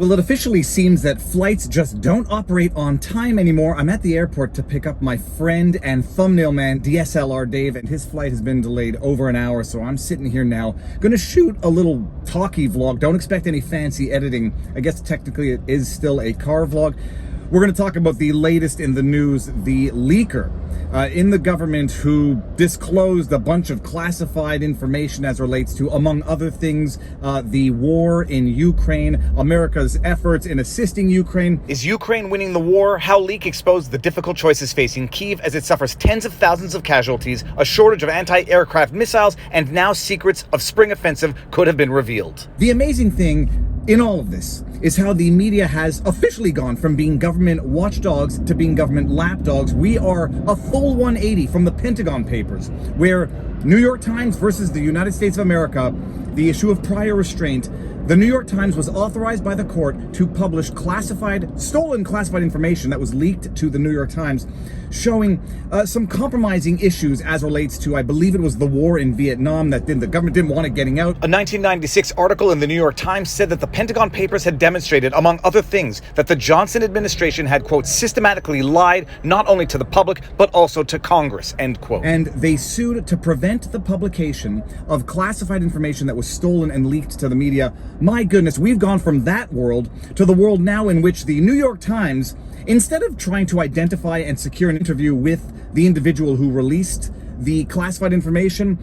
Well, it officially seems that flights just don't operate on time anymore. I'm at the airport to pick up my friend and thumbnail man, DSLR Dave, and his flight has been delayed over an hour, so I'm sitting here now, gonna shoot a little talkie vlog. Don't expect any fancy editing. I guess technically it is still a car vlog. We're gonna talk about the latest in the news, the leaker in the government who disclosed a bunch of classified information as relates to, among other things, the war in Ukraine, America's efforts in assisting Ukraine. Is Ukraine winning the war? How leak exposed the difficult choices facing Kyiv as it suffers tens of thousands of casualties, a shortage of anti-aircraft missiles, and now secrets of spring offensive could have been revealed. The amazing thing in all of this is how the media has officially gone from being government watchdogs to being government lapdogs. We are a full 180 from the Pentagon Papers, where New York Times versus the United States of America, the issue of prior restraint. The New York Times was authorized by the court to publish stolen classified information that was leaked to the New York Times, showing some compromising issues as relates to, I believe it was the war in Vietnam that the government didn't want it getting out. A 1996 article in the New York Times said that the Pentagon Papers had demonstrated, among other things, that the Johnson administration had, quote, systematically lied not only to the public, but also to Congress, end quote. And they sued to prevent the publication of classified information that was stolen and leaked to the media. My goodness, we've gone from that world to the world now in which the New York Times, instead of trying to identify and secure an interview with the individual who released the classified information,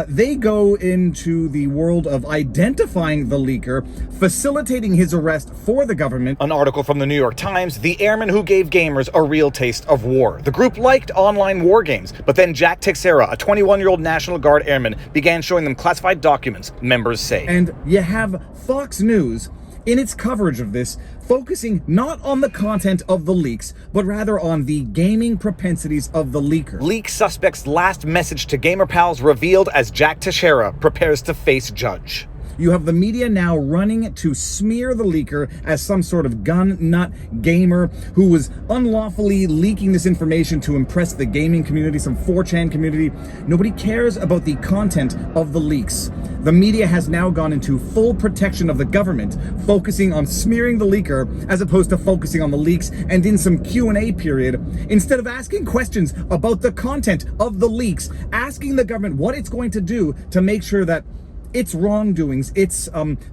they go into the world of identifying the leaker, facilitating his arrest for the government. An article from the New York Times, the airman who gave gamers a real taste of war. The group liked online war games, but then Jack Texeira, a 21-year-old National Guard airman, began showing them classified documents, members say. And you have Fox News in its coverage of this, focusing not on the content of the leaks, but rather on the gaming propensities of the leaker. Leak suspect's last message to gamer pals revealed as Jack Texeira prepares to face judge. You have the media now running to smear the leaker as some sort of gun nut gamer who was unlawfully leaking this information to impress the gaming community, some 4chan community. Nobody cares about the content of the leaks. The media has now gone into full protection of the government, focusing on smearing the leaker as opposed to focusing on the leaks, and in some Q&A period, instead of asking questions about the content of the leaks, asking the government what it's going to do to make sure that its wrongdoings, its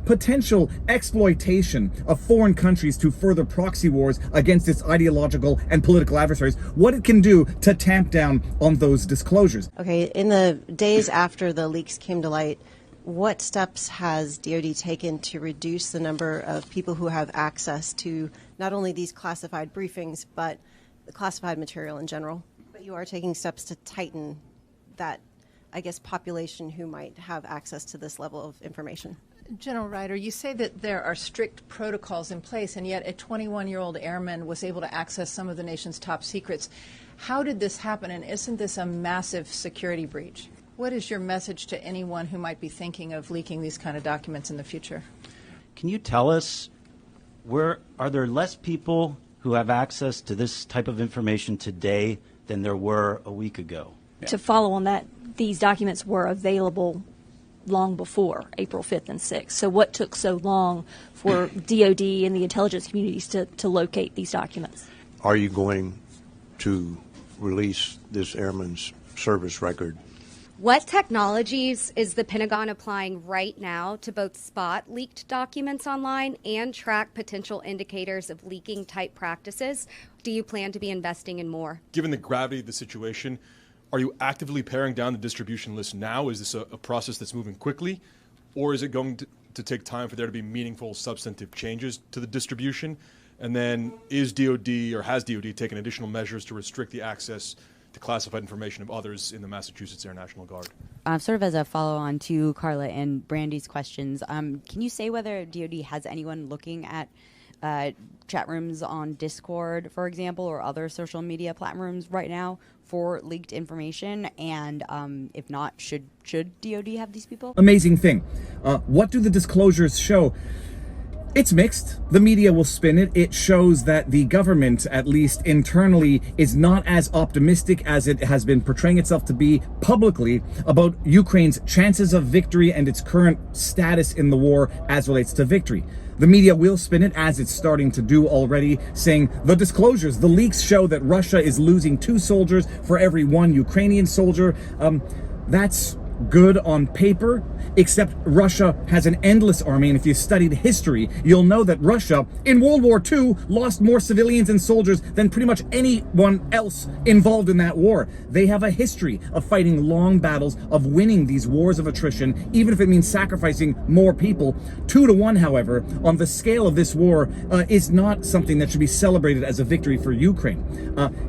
potential exploitation of foreign countries to further proxy wars against its ideological and political adversaries, what it can do to tamp down on those disclosures. Okay, in the days after the leaks came to light, what steps has DoD taken to reduce the number of people who have access to not only these classified briefings, but the classified material in general? But you are taking steps to tighten that, I guess, population who might have access to this level of information. General Ryder, you say that there are strict protocols in place, and yet a 21-year-old airman was able to access some of the nation's top secrets. How did this happen, and isn't this a massive security breach? What is your message to anyone who might be thinking of leaking these kind of documents in the future? Can you tell us, are there less people who have access to this type of information today than there were a week ago? To follow on that, these documents were available long before April 5th and 6th. So what took so long for DOD and the intelligence communities to locate these documents? Are you going to release this airman's service record? What technologies is the Pentagon applying right now to both spot leaked documents online and track potential indicators of leaking type practices? Do you plan to be investing in more? Given the gravity of the situation, are you actively paring down the distribution list now? Is this a process that's moving quickly? Or is it going to take time for there to be meaningful substantive changes to the distribution? And then is DOD or has DOD taken additional measures to restrict the access to classified information of others in the Massachusetts Air National Guard? Sort of as a follow-on to Carla and Brandy's questions, can you say whether DOD has anyone looking at chat rooms on Discord, for example, or other social media platforms right now for leaked information? And if not, should DOD have these people? Amazing thing. What do the disclosures show? It's mixed. The media will spin it. It shows that the government, at least internally, is not as optimistic as it has been portraying itself to be publicly about Ukraine's chances of victory and its current status in the war as relates to victory. The media will spin it, as it's starting to do already, saying the disclosures, the leaks show that Russia is losing 2 soldiers for every 1 Ukrainian soldier. That's good on paper, except Russia has an endless army, and if you studied history, you'll know that Russia in World War II lost more civilians and soldiers than pretty much anyone else involved in that war. They have a history of fighting long battles, of winning these wars of attrition, even if it means sacrificing more people. 2 to 1, however, on the scale of this war, is not something that should be celebrated as a victory for Ukraine.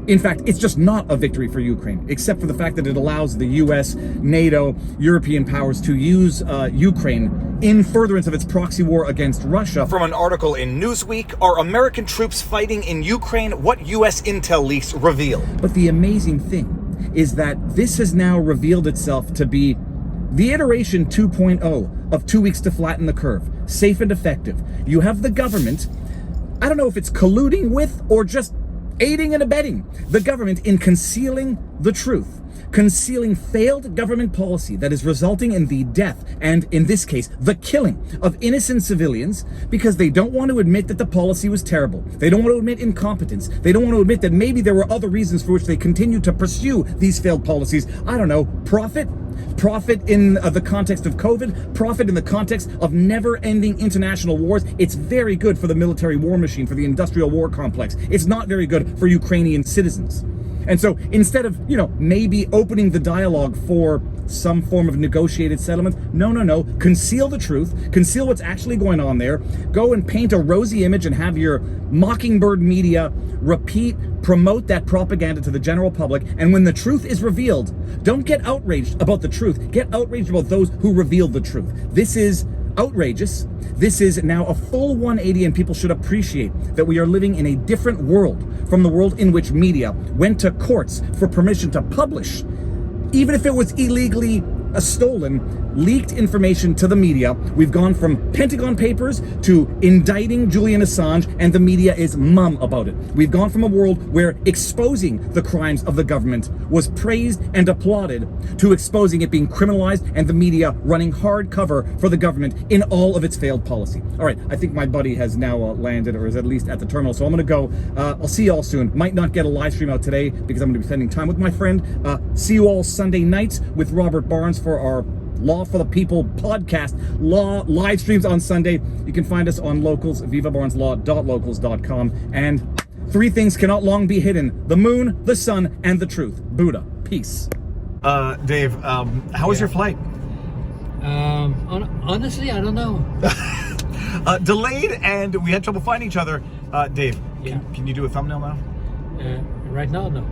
In fact, it's just not a victory for Ukraine, except for the fact that it allows the US, NATO, European powers to use Ukraine in furtherance of its proxy war against Russia. From an article in Newsweek, are American troops fighting in Ukraine? What U.S. intel leaks reveal? But the amazing thing is that this has now revealed itself to be the iteration 2.0 of 2 weeks to flatten the curve. Safe and effective. You have the government, I don't know if it's colluding with or just aiding and abetting the government in concealing the truth. Concealing failed government policy that is resulting in the death, and in this case, the killing of innocent civilians, because they don't want to admit that the policy was terrible. They don't want to admit incompetence. They don't want to admit that maybe there were other reasons for which they continue to pursue these failed policies. I don't know, profit? Profit in the context of COVID, profit in the context of never-ending international wars. It's very good for the military war machine, for the industrial war complex. It's not very good for Ukrainian citizens. And so instead of, maybe opening the dialogue for some form of negotiated settlement, no, conceal the truth, conceal what's actually going on there, go and paint a rosy image and have your mockingbird media promote that propaganda to the general public. And when the truth is revealed, don't get outraged about the truth, get outraged about those who revealed the truth. This is outrageous. This is now a full 180, and people should appreciate that we are living in a different world from the world in which media went to courts for permission to publish, even if it was illegally stolen, leaked information to the media. We've gone from Pentagon papers to indicting Julian Assange, and the media is mum about it. We've gone from a world where exposing the crimes of the government was praised and applauded to exposing it being criminalized and the media running hard cover for the government in all of its failed policy. All right, I think my buddy has now landed, or is at least at the terminal, so I'm going to go. I'll see you all soon. Might not get a live stream out today because I'm going to be spending time with my friend. See you all Sunday night with Robert Barnes for our Law for the People podcast. Law live streams on Sunday. You can find us on Locals, vivabarneslaw.locals.com. And 3 things cannot long be hidden: the moon, the sun, and the truth. Buddha. Peace. Dave, how was your flight? Honestly, I don't know. Delayed, and we had trouble finding each other. Dave, can you do a thumbnail now? Right now, no.